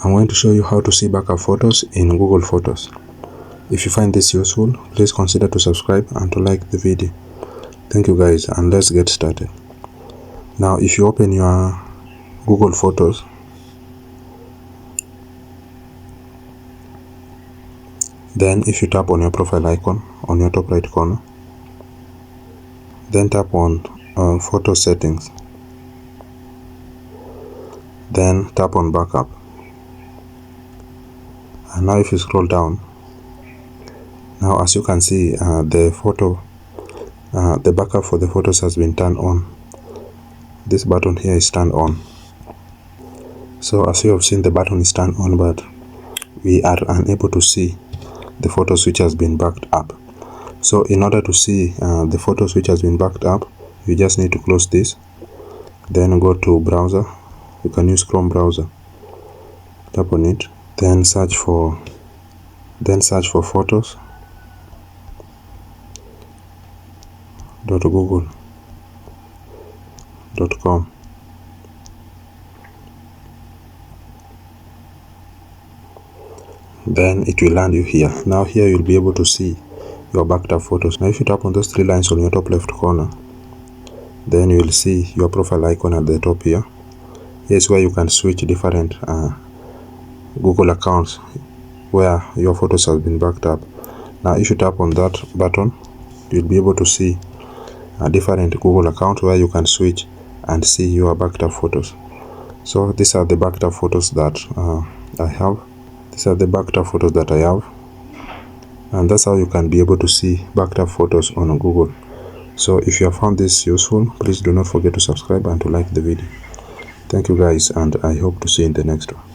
I'm going to show you how to see backup photos in Google Photos. If you find this useful, please consider to subscribe and to like the video. Thank you guys, and let's get started. Now if you open your Google Photos, then if you tap on your profile icon on your top right corner, then tap on photo settings, then tap on backup. And now if you scroll down, now as you can see, the backup for the photos has been turned on. This button here is turned on. So as you have seen, the button is turned on, but we are unable to see the photos which has been backed up. So in order to see the photos which has been backed up, you just need to close this, then go to browser. You can use Chrome browser. Tap on it, then search for photos.google.com. Then it will land you here. Now here you'll be able to see your backed up photos. Now if you tap on those three lines on your top left corner, then you will see your profile icon at the top here. Here's where you can switch different Google accounts where your photos have been backed up. Now if you tap on that button, you'll be able to see a different Google account where you can switch and see your backed up photos. So these are the backed up photos that I have. These are the backed up photos that I have, and that's how you can be able to see backed up photos on Google. So if you have found this useful, please do not forget to subscribe and to like the video. Thank you guys, and I hope to see you in the next one.